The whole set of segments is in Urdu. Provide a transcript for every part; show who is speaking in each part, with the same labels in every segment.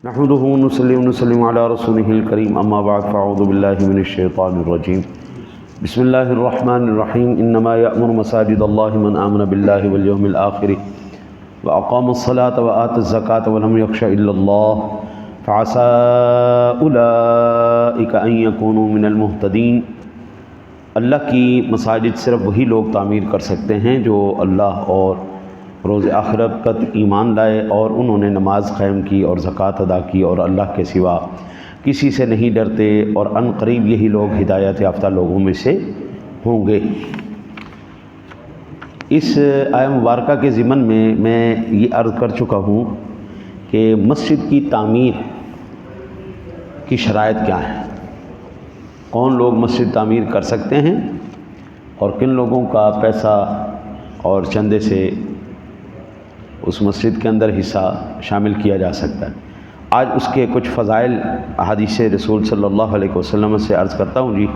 Speaker 1: نحمده ونصلي ونسلم على رسوله الكريم اما بعد فاعوذ بالله من الشيطان الرجيم بسم الله الرحمن الرحيم انما يأمر مساجد الله من آمن بالله واليوم الآخر وأقام الصلاة وآتى الزكاة ولم يخش إلا الله فعسى أولئك أن يكونوا من المهتدين۔ اللہ کی مساجد صرف وہی لوگ تعمیر کر سکتے ہیں جو اللہ اور روز آخرت پر ایمان لائے اور انہوں نے نماز قائم کی اور زکوٰۃ ادا کی اور اللہ کے سوا کسی سے نہیں ڈرتے، اور ان قریب یہی لوگ ہدایت یافتہ لوگوں میں سے ہوں گے۔ اس آیہ مبارکہ کے ضمن میں یہ عرض کر چکا ہوں کہ مسجد کی تعمیر کی شرائط کیا ہیں، کون لوگ مسجد تعمیر کر سکتے ہیں اور کن لوگوں کا پیسہ اور چندے سے اس مسجد کے اندر حصہ شامل کیا جا سکتا ہے۔ آج اس کے کچھ فضائل احادیث رسول صلی اللہ علیہ وسلم سے عرض کرتا ہوں۔ جی،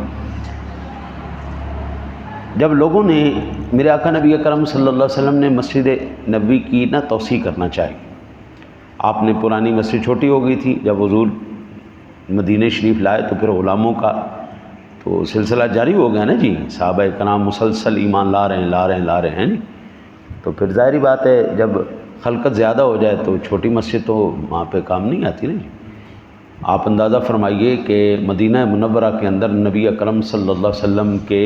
Speaker 1: جب لوگوں نے میرے آقا نبی اکرم صلی اللہ علیہ وسلم نے مسجد نبوی کی توسیع کرنا چاہی، آپ نے پرانی مسجد چھوٹی ہو گئی تھی، جب حضور مدینہ شریف لائے تو پھر غلاموں کا تو سلسلہ جاری ہو گیا نا جی، صحابہ کرام مسلسل ایمان لا رہے ہیں جی، تو پھر ظاہری بات ہے جب خلقت زیادہ ہو جائے تو چھوٹی مسجد تو وہاں پہ کام نہیں آتی نا جی۔ آپ اندازہ فرمائیے کہ مدینہ منورہ کے اندر نبی اکرم صلی اللہ علیہ وسلم کے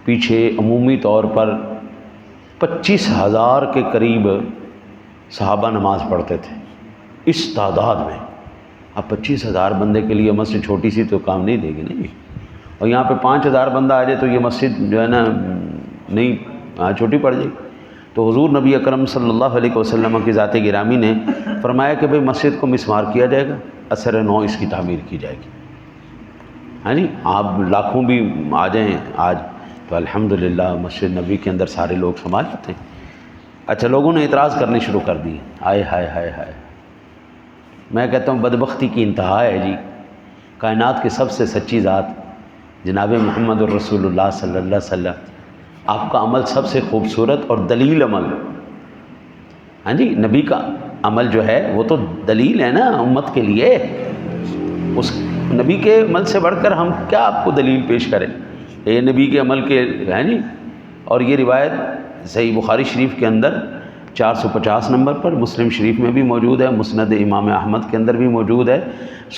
Speaker 1: پیچھے عمومی طور پر 25,000 کے قریب صحابہ نماز پڑھتے تھے اس تعداد میں۔ اب 25,000 بندے کے لیے مسجد چھوٹی سی تو کام نہیں دے گی نا جی، اور یہاں پہ 5,000 بندہ آ جائے تو یہ مسجد جو ہے نا نہیں چھوٹی پڑ جائے گی۔ تو حضور نبی اکرم صلی اللہ علیہ وسلم کی ذات گرامی نے فرمایا کہ بھئی مسجد کو مسمار کیا جائے گا، اثر نو اس کی تعمیر کی جائے گی۔ ہاں جی، آپ لاکھوں بھی آ جائیں آج تو الحمدللہ مسجد نبی کے اندر سارے لوگ سنبھال جاتے ہیں۔ اچھا، لوگوں نے اعتراض کرنے شروع کر دیے، ہائے ہائے ہائے ہائے، میں کہتا ہوں بدبختی کی انتہا ہے جی۔ کائنات کی سب سے سچی ذات جناب محمد الرسول اللہ صلی اللہ علیہ وسلم، آپ کا عمل سب سے خوبصورت اور دلیل عمل، ہاں جی، نبی کا عمل جو ہے وہ تو دلیل ہے نا امت کے لیے۔ اس نبی کے عمل سے بڑھ کر ہم کیا آپ کو دلیل پیش کریں، یہ نبی کے عمل کے ہیں جی۔ اور یہ روایت صحیح بخاری شریف کے اندر 450 نمبر پر، مسلم شریف میں بھی موجود ہے، مسند امام احمد کے اندر بھی موجود ہے،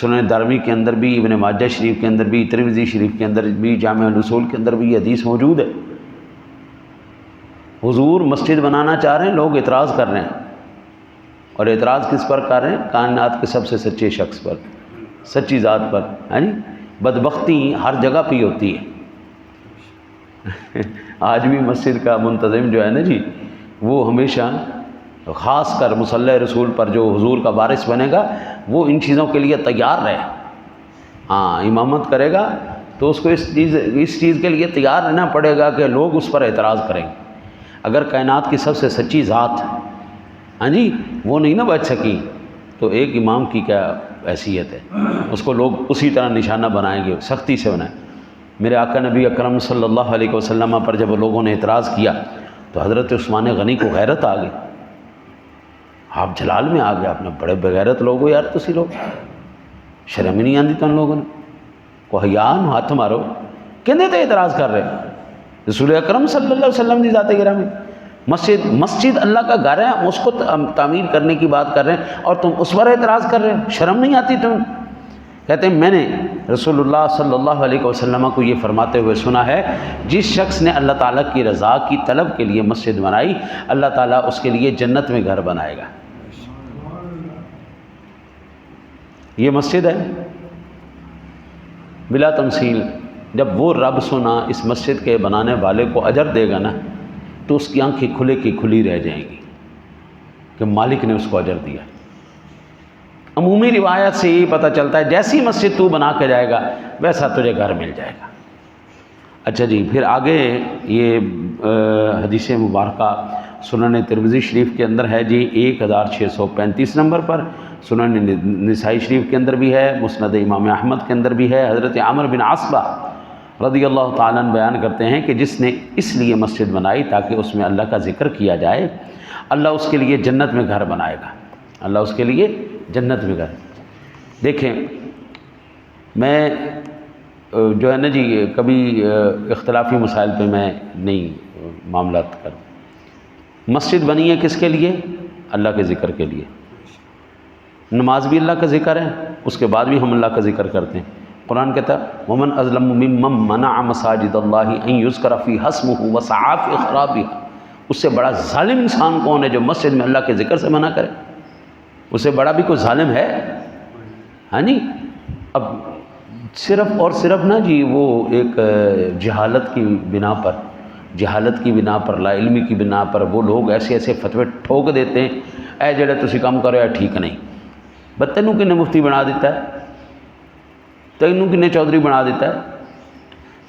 Speaker 1: سنن دارمی کے اندر بھی، ابن ماجہ شریف کے اندر بھی، ترمذی شریف کے اندر بھی، جامع الاصول کے اندر بھی یہ حدیث موجود ہے۔ حضور مسجد بنانا چاہ رہے ہیں، لوگ اعتراض کر رہے ہیں، اور اعتراض کس پر کر رہے ہیں؟ کائنات کے سب سے سچے شخص پر، سچی ذات پر، ہے نا۔ بدبختی ہر جگہ پہ ہوتی ہے۔ آج بھی مسجد کا منتظم جو ہے نا جی، وہ ہمیشہ خاص کر مصلی رسول پر جو حضور کا وارث بنے گا وہ ان چیزوں کے لیے تیار رہے۔ ہاں، امامت کرے گا تو اس کو اس چیز کے لیے تیار رہنا پڑے گا کہ لوگ اس پر اعتراض کریں گے۔ اگر کائنات کی سب سے سچی ذات، ہاں جی، وہ نہیں نہ بچ سکی تو ایک امام کی کیا حیثیت ہے؟ اس کو لوگ اسی طرح نشانہ بنائیں گے، سختی سے بنائیں۔ میرے آقا نبی اکرم صلی اللہ علیہ وسلم پر جب لوگوں نے اعتراض کیا تو حضرت عثمان غنی کو غیرت آ گئی، آپ جلال میں آ گیا، آپ نے بڑے بغیرت لوگ ہو یار، تسی لوگ شرم ہی نہیں آتی تم لوگوں نے، کو حیان ہاتھ مارو، کہنے تے اعتراض کر رہے رسول اکرم صلی اللہ علیہ وسلم کی ذات گرامی، مسجد اللہ کا گھر ہے، اس کو تعمیر کرنے کی بات کر رہے ہیں اور تم اس پر اعتراض کر رہے ہیں، شرم نہیں آتی تم؟ کہتے ہیں میں نے رسول اللہ صلی اللہ علیہ وسلم کو یہ فرماتے ہوئے سنا ہے، جس شخص نے اللہ تعالیٰ کی رضا کی طلب کے لیے مسجد بنائی، اللہ تعالیٰ اس کے لیے جنت میں گھر بنائے گا۔ یہ مسجد ہے بلا تمثیل۔ جب وہ رب سنا اس مسجد کے بنانے والے کو اجر دے گا نا تو اس کی آنکھیں کھلے کی کھلی رہ جائیں گی کہ مالک نے اس کو اجر دیا۔ عمومی روایت سے یہ پتہ چلتا ہے جیسی مسجد تو بنا کے جائے گا ویسا تجھے گھر مل جائے گا۔ اچھا جی، پھر آگے یہ حدیث مبارکہ سنن ترمذی شریف کے اندر ہے جی 1635 نمبر پر، سنن نسائی شریف کے اندر بھی ہے، مسند امام احمد کے اندر بھی ہے۔ حضرت عامر بن عاصبہ رضی اللہ تعالیٰ عنہ بیان کرتے ہیں کہ جس نے اس لیے مسجد بنائی تاکہ اس میں اللہ کا ذکر کیا جائے، اللہ اس کے لیے جنت میں گھر بنائے گا، اللہ اس کے لیے جنت میں گھر۔ دیکھیں میں جو ہے نا جی کبھی اختلافی مسائل پہ میں نہیں معاملات کروں۔ مسجد بنی ہے کس کے لیے؟ اللہ کے ذکر کے لیے۔ نماز بھی اللہ کا ذکر ہے، اس کے بعد بھی ہم اللہ کا ذکر کرتے ہیں۔ قرآن کہتا ہے وَمَنْ أَظْلَمُ مِمَّنْ مَنَعَ مَسَاجِدَ اللَّهِ أَنْ يُذْكَرَ فِيهَا اسْمُهُ وَسَعَىٰ فِي خَرَابِهَا۔ اس سے بڑا ظالم انسان کون ہے جو مسجد میں اللہ کے ذکر سے منع کرے؟ اس سے بڑا بھی کوئی ظالم ہے؟ ہاں جی۔ اب صرف اور صرف نا جی وہ ایک جہالت کی بنا پر لا علمی کی بنا پر وہ لوگ ایسے ایسے فتوے ٹھوک دیتے ہیں، اے جڑے تسی کام کرو اے ٹھیک نہیں۔ بس تینوں کنے مفتی بنا دیتا ہے، تینوں کنے چودھری بنا دیتا ہے؟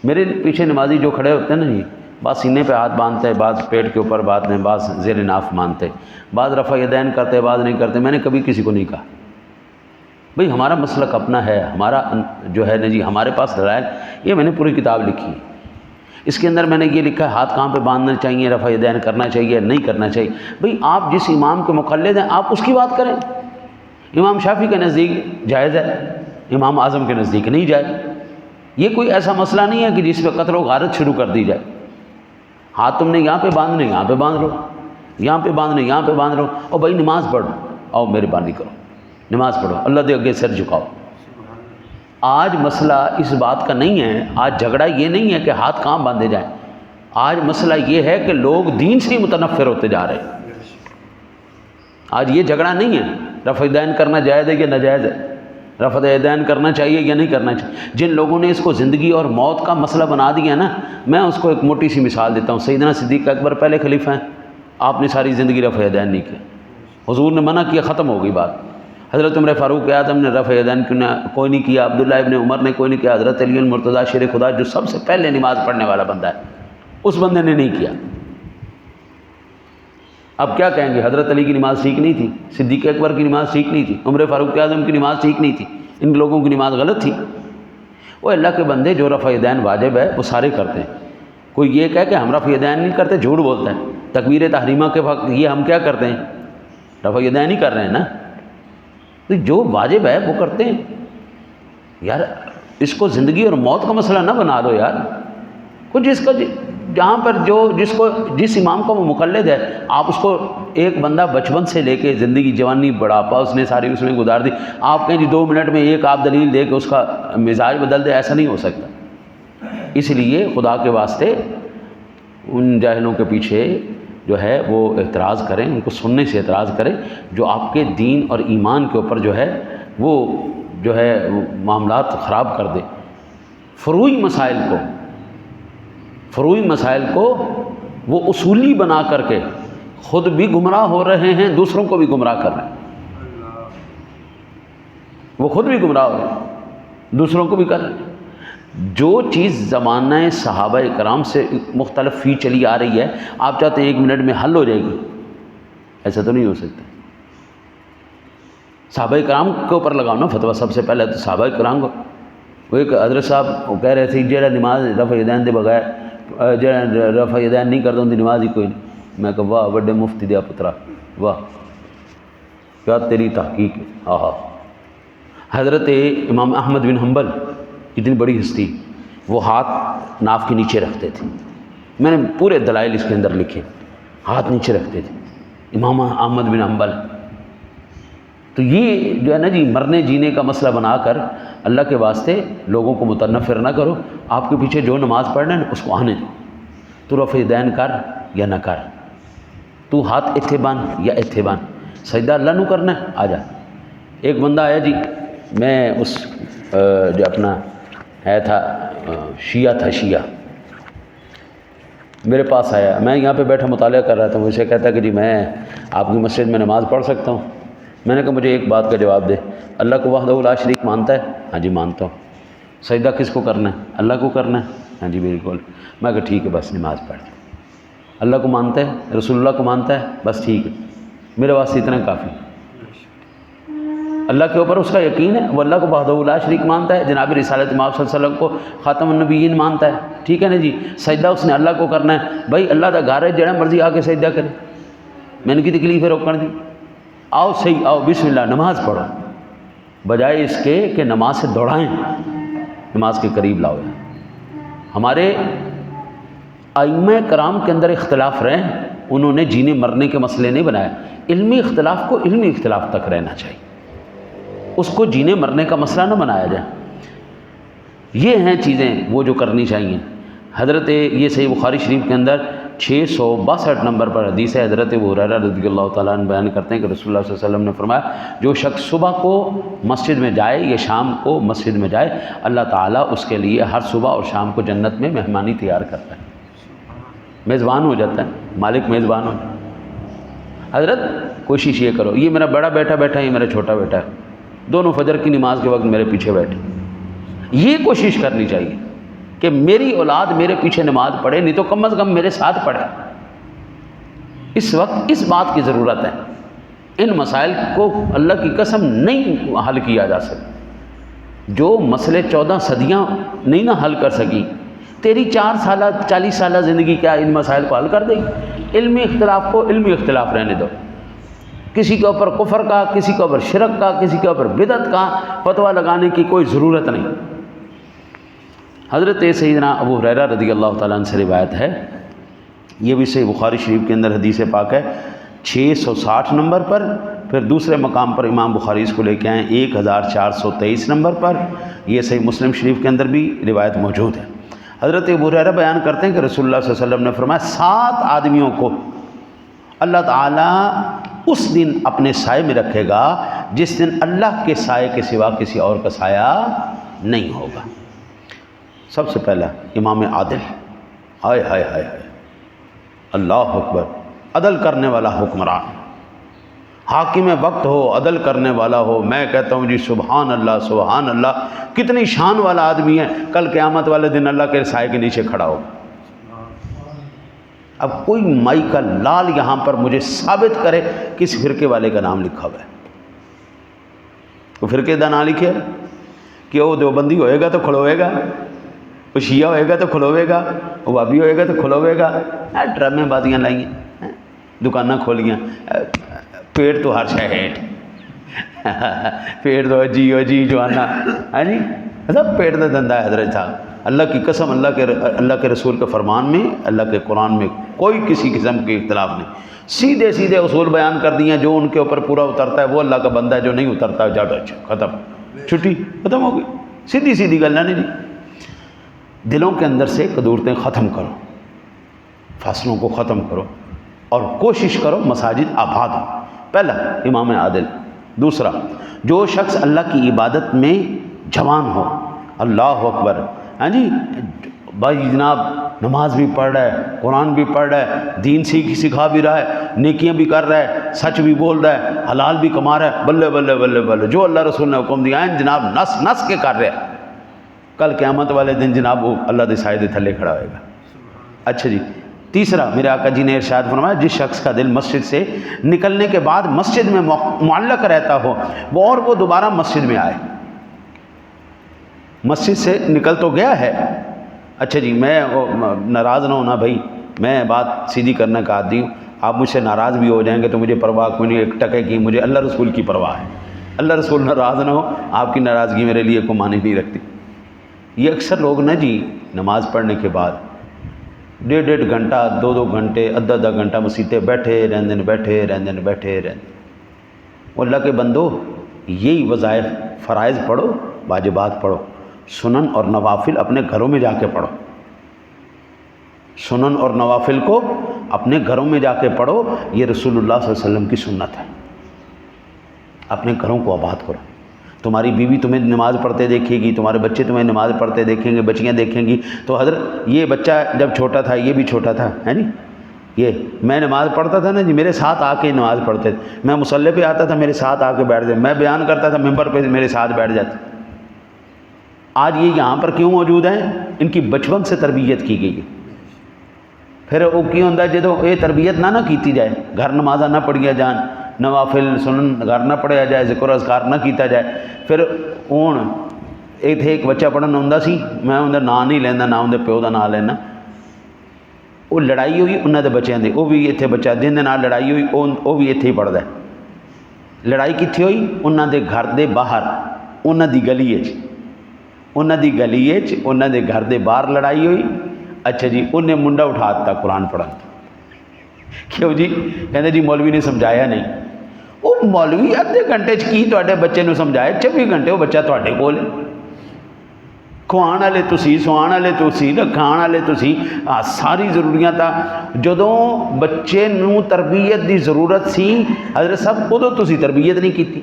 Speaker 1: میرے پیچھے نمازی جو کھڑے ہوتے ہیں نا جی، بعض سینے پہ ہاتھ باندھتے ہیں، بعض پیٹ کے اوپر باندھتے ہیں، بعض زیر ناف مانتے، بعض رفع یدین کرتے، بعض نہیں کرتے۔ میں نے کبھی کسی کو نہیں کہا بھئی ہمارا مسلک اپنا ہے، ہمارا جو ہے نا جی ہمارے پاس دلائل، یہ میں نے پوری کتاب لکھی ہے، اس کے اندر میں نے یہ لکھا ہے ہاتھ کہاں پہ باندھنا چاہیے، رفع یدین کرنا چاہیے نہیں کرنا چاہیے۔ بھئی آپ جس امام کے مقلد ہیں آپ اس کی بات کریں۔ امام شافعی کے نزدیک جائز ہے، امام اعظم کے نزدیک نہیں جائز۔ یہ کوئی ایسا مسئلہ نہیں ہے کہ جس پہ قتل و غارت شروع کر دی جائے۔ ہاتھ تم نے یہاں پہ باندھنے یہاں پہ باندھ لو، یہاں پہ باندھنے یہاں پہ باندھ لو، اور بھائی نماز پڑھو، آؤ مہربانی کرو نماز پڑھو، اللہ دے آگے سر جھکاؤ۔ آج مسئلہ اس بات کا نہیں ہے، آج جھگڑا یہ نہیں ہے کہ ہاتھ کہاں باندھے جائیں، آج مسئلہ یہ ہے کہ لوگ دین سے ہی متنفر ہوتے جا رہے ہیں۔ آج یہ جھگڑا نہیں ہے رفع یدین کرنا جائز ہے یا ناجائز ہے، رفع یدین کرنا چاہیے یا نہیں کرنا چاہیے۔ جن لوگوں نے اس کو زندگی اور موت کا مسئلہ بنا دیا نا، میں اس کو ایک موٹی سی مثال دیتا ہوں۔ سیدنا صدیق اکبر پہلے خلیفہ ہیں، آپ نے ساری زندگی رفع یدین نہیں کیا، حضور نے منع کیا، ختم ہو گئی بات۔ حضرت عمر فاروق اعظم نے رفع یدین کوئی نہیں کیا، عبداللہ ابن عمر نے کوئی نہیں کیا، حضرت علی المرتضیٰ شیر خدا جو سب سے پہلے نماز پڑھنے والا بندہ ہے، اس بندے نے نہیں کیا۔ اب کیا کہیں گے؟ حضرت علی کی نماز ٹھیک نہیں تھی، صدیق اکبر کی نماز ٹھیک نہیں تھی، عمر فاروق اعظم کی نماز ٹھیک نہیں تھی، ان لوگوں کی نماز غلط تھی۔ وہ اللہ کے بندے جو رفع یدین واجب ہے وہ سارے کرتے ہیں۔ کوئی یہ کہے کہ ہم رفع یدین نہیں کرتے، جھوٹ بولتا ہے۔ تکبیر تحریمہ کے وقت یہ ہم کیا کرتے ہیں؟ رفع یدین ہی کر رہے ہیں نا۔ تو جو واجب ہے وہ کرتے ہیں یار، اس کو زندگی اور موت کا مسئلہ نہ بنا دو یار۔ کچھ جس کا جہاں پر جس امام کا وہ مقلد ہے، آپ اس کو ایک بندہ بچپن سے لے کے زندگی جوانی بڑھاپا اس نے ساری اس میں گزار دی، آپ کہیں جی 2 منٹ میں ایک آپ دلیل دے کے اس کا مزاج بدل دے، ایسا نہیں ہو سکتا۔ اس لیے خدا کے واسطے ان جاہلوں کے پیچھے جو ہے وہ اعتراض کریں، ان کو سننے سے اعتراض کریں جو آپ کے دین اور ایمان کے اوپر جو ہے وہ جو ہے معاملات خراب کر دے۔ فروعی مسائل کو وہ اصولی بنا کر کے خود بھی گمراہ ہو رہے ہیں، دوسروں کو بھی گمراہ کر رہے ہیں۔ وہ خود بھی گمراہ ہو رہے ہیں، دوسروں کو بھی کر رہے ہیں۔ جو چیز زمانہ صحابہ کرام سے مختلف فی چلی آ رہی ہے، آپ چاہتے ہیں 1 منٹ میں حل ہو جائے گی؟ ایسا تو نہیں ہو سکتا۔ صحابہ کرام کے اوپر لگاؤ نا فتویٰ، سب سے پہلے تو صحابہ کرام کو۔ وہ ایک حضرت صاحب وہ کہہ رہے تھے جہاں نماز رفع یدین دے بغیر جہاں رفع یدین نہیں کرتا ان کی نماز ہی کوئی نہیں۔ میں کہا واہ بڑے مفتی دیا پترا، واہ کیا تیری تحقیق ہے۔ ہاں حضرت امام احمد بن حنبل اتنی بڑی ہستی، وہ ہاتھ ناف کے نیچے رکھتے تھے، میں نے پورے دلائل اس کے اندر لکھے، ہاتھ نیچے رکھتے تھے امام احمد بن حنبل۔ تو یہ جو ہے نا جی مرنے جینے کا مسئلہ بنا کر اللہ کے واسطے لوگوں کو متنفر نہ کرو۔ آپ کے پیچھے جو نماز پڑھ رہے ہیں اس کو آنے دو، تو رفع یدین کر یا نہ کر، تو ہاتھ ایتھے بان یا ایتھے بان، سجدہ اللہ نو کرنا ہے آ جا۔ ایک بندہ آیا جی، میں اس جو اپنا ہے تھا شیعہ میرے پاس آیا، میں یہاں پہ بیٹھا مطالعہ کر رہا تھا، مجھ سے کہتا کہ جی میں آپ کی مسجد میں نماز پڑھ سکتا ہوں؟ میں نے کہا مجھے ایک بات کا جواب دے، اللہ کو وحدہ لا شریک مانتا ہے؟ ہاں جی مانتا ہوں۔ سجدہ کس کو کرنا ہے؟ اللہ کو کرنا ہے؟ ہاں جی بالکل۔ میں کہا ٹھیک ہے بس نماز پڑھ۔ اللہ کو مانتا ہے، رسول اللہ کو مانتا ہے، بس ٹھیک ہے، میرے واسطے اتنا کافی۔ اللہ کے اوپر اس کا یقین ہے، وہ اللہ کو وحدہ لا شریک مانتا ہے، جناب رسالت مآب صلی اللہ علیہ وسلم کو خاتم النبیین مانتا ہے، ٹھیک ہے نا جی۔ سجدہ اس نے اللہ کو کرنا ہے، بھائی اللہ دا گھر ہے، جڑا مرضی آ کے سجدہ کرے، میں نے کی تکلیف ہے روکن دی۔ آؤ صحیح، آؤ بسم اللہ نماز پڑھو، بجائے اس کے کہ نماز سے دوڑائیں، نماز کے قریب لاؤ۔ ہمارے ائمہ کرام کے اندر اختلاف رہے ہیں، انہوں نے جینے مرنے کے مسئلے نہیں بنایا، علمی اختلاف کو علمی اختلاف تک رہنا چاہیے، اس کو جینے مرنے کا مسئلہ نہ بنایا جائے۔ یہ ہیں چیزیں وہ جو کرنی چاہیے۔ حضرت یہ صحیح بخاری شریف کے اندر 662 نمبر پر حدیث ہے، حضرت ابو ہریرہ رضی اللہ تعالیٰ عنہ بیان کرتے ہیں کہ رسول اللہ صلی اللہ علیہ وسلم نے فرمایا، جو شخص صبح کو مسجد میں جائے یا شام کو مسجد میں جائے، اللہ تعالیٰ اس کے لیے ہر صبح اور شام کو جنت میں مہمانی تیار کرتا ہے، میزبان ہو جاتا ہے، مالک میزبان ہو جاتا ہے۔ حضرت کوشش یہ کرو، یہ میرا بڑا بیٹا بیٹھا ہے، یہ میرا چھوٹا بیٹا ہے، دونوں فجر کی نماز کے وقت میرے پیچھے بیٹھے، یہ کوشش کرنی چاہیے کہ میری اولاد میرے پیچھے نماز پڑھے، نہیں تو کم از کم میرے ساتھ پڑھے۔ اس وقت اس بات کی ضرورت ہے، ان مسائل کو اللہ کی قسم نہیں حل کیا جا سکتا۔ جو مسئلے 14 صدیاں نہیں نہ حل کر سکی، تیری 4 سالہ 40 سالہ زندگی کیا ان مسائل کو حل کر دے گی؟ علمی اختلاف کو علمی اختلاف رہنے دو، کسی کے اوپر کفر کا، کسی کے اوپر شرک کا، کسی کے اوپر بدعت کا فتویٰ لگانے کی کوئی ضرورت نہیں۔ حضرت سیدنا ابو ہریرہ رضی اللہ تعالیٰ عنہ سے روایت ہے، یہ بھی صحیح بخاری شریف کے اندر حدیث پاک ہے 660 نمبر پر، پھر دوسرے مقام پر امام بخاری اس کو لے کے آئے 1423 نمبر پر، یہ صحیح مسلم شریف کے اندر بھی روایت موجود ہے۔ حضرت ابو ہریرہ بیان کرتے ہیں کہ رسول اللہ صلی اللہ علیہ وسلم نے فرمایا 7 آدمیوں کو اللہ تعالیٰ اس دن اپنے سائے میں رکھے گا جس دن اللہ کے سائے کے سوا کسی اور کا سایہ نہیں ہوگا۔ سب سے پہلا امام عادل، ہائے ہائے ہائے ہائے، اللہ اکبر، عدل کرنے والا حکمران، حاکم وقت ہو، عدل کرنے والا ہو، میں کہتا ہوں جی سبحان اللہ سبحان اللہ، کتنی شان والا آدمی ہے، کل قیامت والے دن اللہ کے سائے کے نیچے کھڑا ہوگا۔ اب کوئی مائی کا لال یہاں پر مجھے ثابت کرے کس فرقے والے کا نام لکھا ہوا ہے؟ وہ فرقے دا نام لکھے کہ وہ دیوبندی ہوئے گا تو کھڑوئے گا، وہ شیعہ ہوئے گا تو کھلوے گا، وہ وہابی ہوئے گا تو کھلوے گا، ڈرامے بازیاں لائیں، دکانیں کھولیاں، پیٹ تو ہر شے ہیٹ، پیٹ تو جی جوانا، ہاں جی سب پیٹ کا دھندا ہے حضرت صاحب۔ اللہ کی قسم، اللہ کے رسول کے فرمان میں، اللہ کے قرآن میں کوئی کسی قسم کے اختلاف نہیں، سیدھے سیدھے اصول بیان کر دیے، جو ان کے اوپر پورا اترتا ہے وہ اللہ کا بندہ ہے، جو نہیں اترتا ہے جاٹا ختم، چھٹی ختم ہو گئی، سیدھی سیدھی گل نہیں۔ دلوں کے اندر سے قدورتیں ختم کرو، فاصلوں کو ختم کرو اور کوشش کرو مساجد آباد ہو۔ پہلا امام عادل، دوسرا جو شخص اللہ کی عبادت میں جوان ہو، اللہ اکبر، ہاں جی بھائی جناب نماز بھی پڑھ رہا ہے، قرآن بھی پڑھ رہا ہے، دین سکھا بھی رہا ہے، نیکیاں بھی کر رہا ہے، سچ بھی بول رہا ہے، حلال بھی کما رہا ہے، بلے بلے بلے بلے، جو اللہ رسول نے حکم دیا ہے جناب نس کے کر رہا ہے، کل قیامت والے دن جناب وہ اللہ دے سائے دے تھلے کھڑا ہوئے گا۔ اچھا جی، تیسرا میرے آقا جی نے ارشاد فرمایا جس شخص کا دل مسجد سے نکلنے کے بعد مسجد میں معلق رہتا ہو وہ دوبارہ مسجد میں آئے۔ مسجد سے نکل تو گیا ہے، اچھا جی میں ناراض نہ ہونا بھائی، میں بات سیدھی کرنے کا عادی ہوں، آپ مجھ سے ناراض بھی ہو جائیں گے تو مجھے پرواہ کوئی نہیں، ایک ٹکے کی مجھے اللہ رسول کی پرواہ ہے، اللہ رسول ناراض نہ ہو، آپ کی ناراضگی میرے لیے کوئی معنی نہیں رکھتی۔ یہ اکثر لوگ نا جی نماز پڑھنے کے بعد 1.5 گھنٹہ 2 گھنٹے آدھا گھنٹہ مسیطے بیٹھے رہندے۔ وہ اللہ کے بندو یہی وظائف فرائض پڑھو، واجبات پڑھو، سنن اور نوافل اپنے گھروں میں جا کے پڑھو، سنن اور نوافل کو اپنے گھروں میں جا کے پڑھو، یہ رسول اللہ صلی اللہ علیہ وسلم کی سنت ہے۔ اپنے گھروں کو آباد کرو، تمہاری بیوی تمہیں نماز پڑھتے دیکھے گی، تمہارے بچے تمہیں نماز پڑھتے دیکھیں گے، بچیاں دیکھیں گی، تو حضرت یہ بچہ جب چھوٹا تھا یہ بھی چھوٹا تھا، ہے جی، یہ میں نماز پڑھتا تھا نا جی، میرے ساتھ آ کے نماز پڑھتے تھے، میں مصلی پہ آتا تھا میرے ساتھ آ کے بیٹھ جاتے، میں بیان کرتا تھا ممبر پہ میرے ساتھ بیٹھ جاتے۔ آج یہ یہاں پر کیوں موجود ہیں؟ ان کی بچپن سے تربیت کی گئی ہے۔ پھر وہ کیوں ہوتا ہے جدو یہ تربیت نہ کیتی جائے، گھر نمازاں نہ پڑھیا جان، نوافل سنن گھر نہ پڑھیا جائے، ذکر اذکار نہ کیتا جائے، پھر ہوں ایک بچہ پڑھن آਉਂدا سی، میں اندر نام نہیں لینا، نہ اندر پیو کا نام لینا، وہ لڑائی ہوئی انہوں دے بچیاں دی، وہ بھی اتنے بچہ جن دے نال لڑائی ہوئی وہ بھی اتنے ہی پڑھتا ہے، لڑائی کتھے ہوئی؟ انہاں دے گھر دے باہر، انہاں دی گلی وچ، انہاں دی گلی وچ انہاں دے گھر دے باہر لڑائی ہوئی۔ اچھا جی، انہیں منڈا اٹھا دیتا قرآن پڑھن تو۔ کیوں جی؟ کہندے جی مولوی نے سمجھایا نہیں۔ وہ مولوی ادھے گھنٹے کی تواڈے بچے نو سمجھائے، 24 گھنٹے وہ بچہ تواڈے کول ہے۔ کھوان والے تسی، سوان والے تسی، کھان والے تسی، ساری ضروریات جدوں بچے نو تربیت دی ضرورت سی حضرت صاحب ادوں تسی تربیت نہیں کیتی۔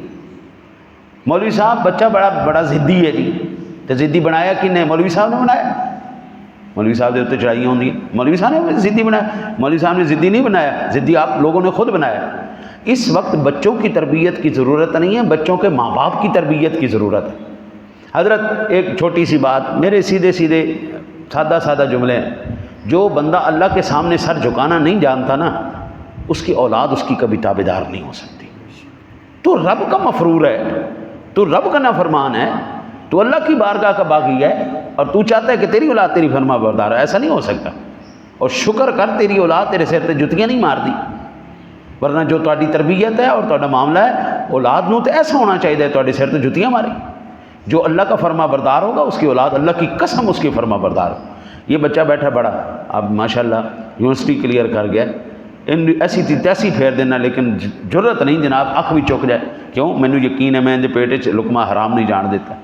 Speaker 1: مولوی صاحب بچہ بڑا ضدی ہے جی، تو ضدی بنایا کنے؟ مولوی صاحب نے بنایا۔ مولوی صاحب دے اتنے چڑھائیاں ہوندی ہیں، مولوی صاحب نے ضدی بنایا؟ مولوی صاحب نے ضدی نہیں بنایا، ضدی آپ لوگوں نے خود بنایا۔ اس وقت بچوں کی تربیت کی ضرورت نہیں ہے، بچوں کے ماں باپ کی تربیت کی ضرورت ہے۔ حضرت ایک چھوٹی سی بات، میرے سیدھے سادہ جملے ہیں، جو بندہ اللہ کے سامنے سر جھکانا نہیں جانتا نا، اس کی اولاد اس کی کبھی تابعدار نہیں ہو سکتی۔ تو رب کا مفرور ہے، تو رب کا نافرمان ہے، تو اللہ کی بارگاہ کا باغی ہے، اور تو چاہتا ہے کہ تیری اولاد تیری فرما بردار ہے، ایسا نہیں ہو سکتا۔ اور شکر کر تیری اولاد تیرے سر تے جتیاں نہیں مار دی، ورنہ جو تہاڈی تربیت ہے اور تہاڈا معاملہ ہے، اولاد نو تو ایسا ہونا چاہیے تہاڈے سر تے جتیاں مارے۔ جو اللہ کا فرما بردار ہوگا اس کی اولاد اللہ کی قسم اس کی فرما بردار ہو۔ یہ بچہ بیٹھا بڑا، اب ماشاءاللہ یونیورسٹی کلیئر کر گیا، ان ایسی تھی تیسی پھیر دینا، لیکن جرت نہیں جناب، اکھ بھی چک جائے۔ کیوں؟ مینوں یقین ہے میں اندے پیٹ وچ لقمہ حرام نہیں جان دیتا،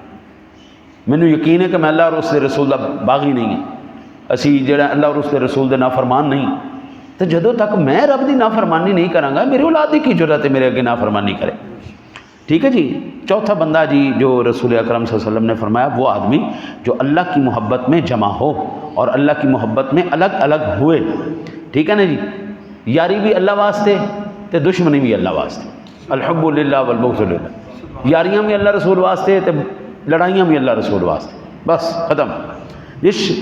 Speaker 1: مینوں یقین ہے کہ میں اللہ اور اس کے رسول دا باغی نہیں ہے، اسی جڑا اللہ اور اس کے رسول دے نافرمان نہیں۔ تو جدوں تک میں رب دی نافرمانی نہیں کراں گا، میری اولاد دی کی ضرورت ہے میرے اگے نافرمانی کرے؟ ٹھیک ہے جی۔ چوتھا بندہ جی جو رسول اکرم صلی اللہ علیہ وسلم نے فرمایا، وہ آدمی جو اللہ کی محبت میں جمع ہو اور اللہ کی محبت میں الگ الگ ہوئے۔ ٹھیک ہے نا جی، یاری بھی اللہ واسطے تے دشمنی بھی اللہ واسطے، الحب للہ والبغض للہ، یاریاں بھی اللہ رسول واسطے تے لڑائیاں بھی اللہ رسول واسطے، بس ختم۔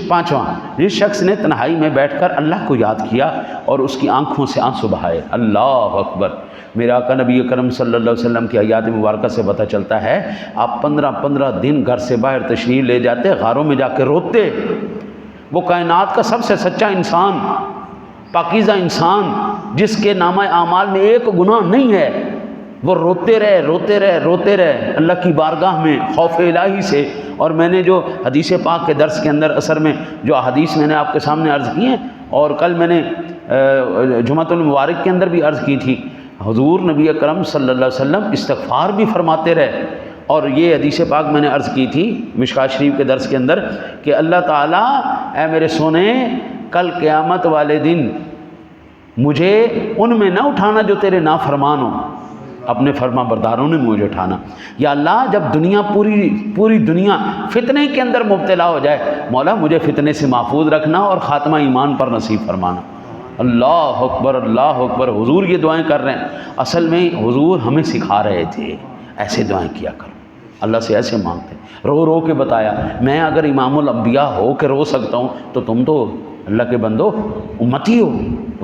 Speaker 1: پانچواں، جس شخص نے تنہائی میں بیٹھ کر اللہ کو یاد کیا اور اس کی آنکھوں سے آنسو بہائے۔ اللہ اکبر۔ میرا آقا نبی اکرم صلی اللہ علیہ وسلم کی آیات مبارکہ سے پتہ چلتا ہے، آپ 15 دن گھر سے باہر تشریف لے جاتے، غاروں میں جا کے روتے۔ وہ کائنات کا سب سے سچا انسان، پاکیزہ انسان، جس کے نامہ اعمال میں ایک گناہ نہیں ہے، وہ روتے رہے اللہ کی بارگاہ میں خوف الہی سے۔ اور میں نے جو حدیث پاک کے درس کے اندر اثر میں جو احادیث میں نے آپ کے سامنے عرض کی ہیں، اور کل میں نے جمعۃ المبارک کے اندر بھی عرض کی تھی، حضور نبی اکرم صلی اللہ علیہ وسلم استغفار بھی فرماتے رہے۔ اور یہ حدیث پاک میں نے عرض کی تھی مشکات شریف کے درس کے اندر کہ اللہ تعالیٰ اے میرے سونے، کل قیامت والے دن مجھے ان میں نہ اٹھانا جو تیرے نافرمان ہوں، اپنے فرما برداروں نے مجھے اٹھانا۔ یا اللہ، جب دنیا پوری دنیا فتنے کے اندر مبتلا ہو جائے، مولا مجھے فتنے سے محفوظ رکھنا اور خاتمہ ایمان پر نصیب فرمانا۔ اللہ اکبر، اللہ اکبر۔ حضور یہ دعائیں کر رہے ہیں، اصل میں حضور ہمیں سکھا رہے تھے ایسے دعائیں کیا کرو، اللہ سے ایسے مانگتے، رو کے بتایا۔ میں اگر امام الانبیاء ہو کے رو سکتا ہوں تو تم تو اللہ کے بندو امتی ہو،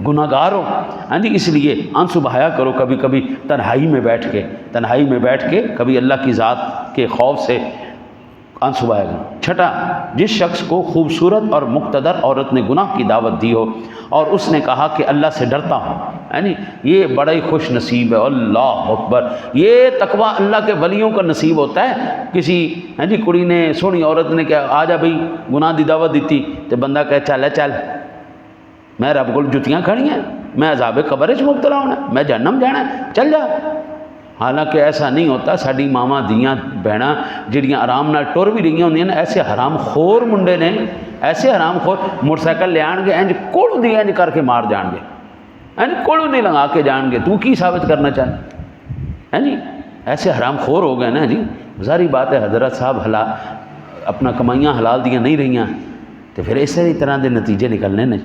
Speaker 1: گناہ گار ہو، ہاں جی۔ اس لیے آنسو بہایا کرو کبھی کبھی تنہائی میں بیٹھ کے کبھی اللہ کی ذات کے خوف سے آنسو بہایا کرو۔ چھٹا، جس شخص کو خوبصورت اور مقتدر عورت نے گناہ کی دعوت دی ہو اور اس نے کہا کہ اللہ سے ڈرتا ہوں، یعنی یہ بڑا ہی خوش نصیب ہے۔ اللہ اکبر۔ یہ تقویٰ اللہ کے ولیوں کا نصیب ہوتا ہے۔ کسی ہاں جی کڑی نے، سونی عورت نے کہا آ جا بھائی گناہ دی دعوت دیتی، تو بندہ کہے چل میں رب کو جتیاں کھڑی ہیں، میں عذاب قبر وچ مبتلا ہونا، میں جہنم جانا، چل جا۔ حالانکہ ایسا نہیں ہوتا۔ ساری ماواں دیاں بہناں جڑیاں آرام نال ٹر بھی رہی ہوندیاں، ایسے حرام خور منڈے نے، ایسے حرام خور موٹر سائیکل لے آن گے، انج کوڑ دی انج کر کے مار جان گے، انج کوڑ دی لگا کے جان گے۔ تو کی ثابت کرنا چاہتا ہے جی؟ ایسے حرام خور ہو گئے نا جی۔ ظاہری بات ہے حضرت صاحب اپنا کمائیاں حلال دیاں نہیں رہیاں، تو پھر اسی طرح دے نتیجے نکلنے نے۔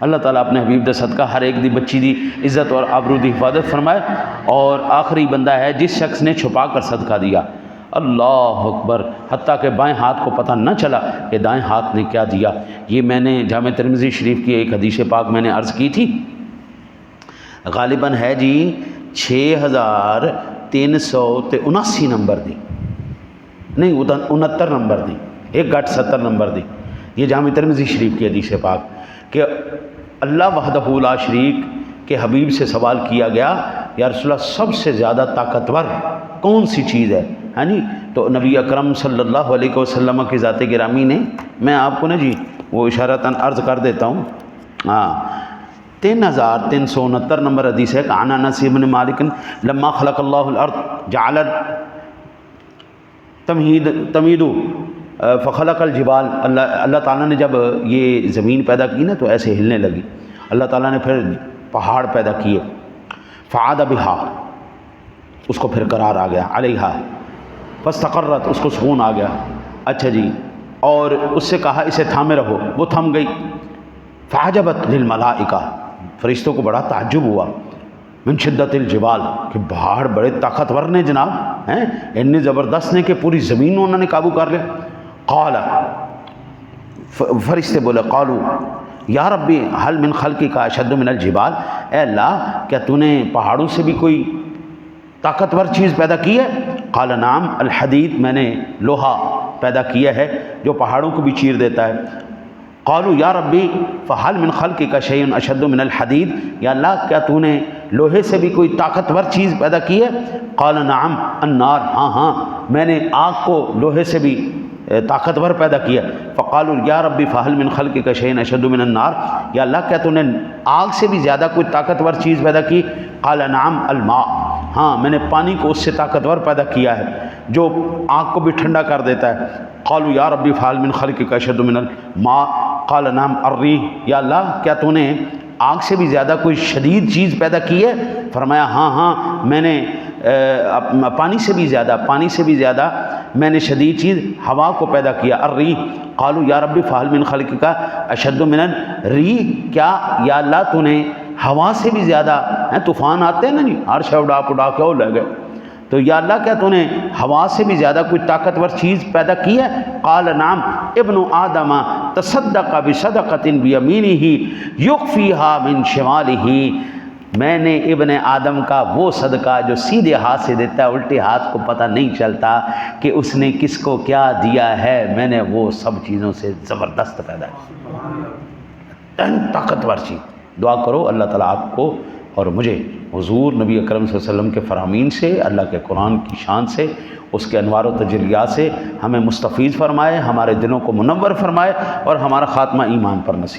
Speaker 1: اللہ تعالیٰ اپنے حبیب دے صدقہ ہر ایک دی بچی دی عزت اور آبرو دی حفاظت فرمائے۔ اور آخری بندہ ہے جس شخص نے چھپا کر صدقہ دیا۔ اللہ اکبر۔ حتیٰ کہ بائیں ہاتھ کو پتہ نہ چلا کہ دائیں ہاتھ نے کیا دیا۔ یہ میں نے جامع ترمذی شریف کی ایک حدیث پاک میں نے عرض کی تھی، غالباً ہے جی 6379 نمبر دی، نہیں 69 نمبر دی، 1/70 نمبر دی۔ یہ جامع ترمذی شریف کی حدیث پاک کہ اللہ وحدہ لا شریک کے حبیب سے سوال کیا گیا یا رسول اللہ سب سے زیادہ طاقتور کون سی چیز ہے؟ ہاں جی، تو نبی اکرم صلی اللہ علیہ وسلم کی ذات گرامی نے، میں آپ کو نا جی وہ اشارتاً عرض کر دیتا ہوں، 3369 نمبر حدیث ہے کہ عن انس بن مالک لما خلق اللہ الارض جعل تمید فخلق الجبال، اللہ تعالیٰ نے جب یہ زمین پیدا کی نا تو ایسے ہلنے لگی، اللہ تعالیٰ نے پھر پہاڑ پیدا کیے، فعاد بہا، اس کو پھر قرار آ گیا، علیہا فاستقرت، اس کو سکون آ گیا، اچھا جی، اور اس سے کہا اسے تھامے رہو، وہ تھم گئی، فعجبت للملائکہ، فرشتوں کو بڑا تعجب ہوا، من شدت الجبال، کہ پہاڑ بڑے طاقتور نے جناب، ہیں اتنے زبردست نے کہ پوری زمین انہوں نے قابو کر لیا۔ قال، فرشتے بولے، قالو یا ربی حل من خلقک اشد من الجبال، اے اللہ کیا تو نے پہاڑوں سے بھی کوئی طاقتور چیز پیدا کی ہے؟ قال نعم الحدید، میں نے لوہا پیدا کیا ہے جو پہاڑوں کو بھی چیر دیتا ہے۔ قالوا یا ربی فحل من خلقک شیء اشد من الحدید، یا اللہ کیا تو نے لوہے سے بھی کوئی طاقتور چیز پیدا کی ہے؟ قال نعم النار، ہاں ہاں میں نے آگ کو لوہے سے بھی طاقتور پیدا کیا۔ فقالوا یا ربی فحل من خلقک شیء اشد من النار، یا اللہ کیا تو نے آگ سے بھی زیادہ کوئی طاقتور چیز پیدا کی؟ قال نعم الماء، ہاں میں نے پانی کو اس سے طاقتور پیدا کیا ہے جو آگ کو بھی ٹھنڈا کر دیتا ہے۔ قالوا یا ربی فحل من خلقک اشد من الماء، قال نعم الریح، یا اللہ کیا تو نے آگ سے بھی زیادہ کوئی شدید چیز پیدا کی ہے؟ فرمایا ہاں ہاں میں نے پانی سے بھی زیادہ میں نے شدید چیز ہوا کو پیدا کیا، الریح۔ قالوا یا ربی فحل من خلقک اشد من الریح، کیا یا اللہ تو نے ہوا سے بھی زیادہ، طوفان آتے ہیں نا جی، عرش اڑا کے وہ لے گئے، تو یا اللہ کیا تو نے ہوا سے بھی زیادہ کوئی طاقتور چیز پیدا کی ہے؟ قال نعم ابن آدم تصدق بصدقۃ بیمینہ یخفیہا من شمالہ، میں نے ابن آدم کا وہ صدقہ جو سیدھے ہاتھ سے دیتا ہے الٹے ہاتھ کو پتہ نہیں چلتا کہ اس نے کس کو کیا دیا ہے، میں نے وہ سب چیزوں سے زبردست پیدا کی، طاقتور چیز۔ دعا کرو اللہ تعالیٰ آپ کو اور مجھے حضور نبی اکرم صلی اللہ علیہ وسلم کے فرامین سے، اللہ کے قرآن کی شان سے، اس کے انوار و تجلیات سے ہمیں مستفیض فرمائے، ہمارے دلوں کو منور فرمائے اور ہمارا خاتمہ ایمان پر نصیب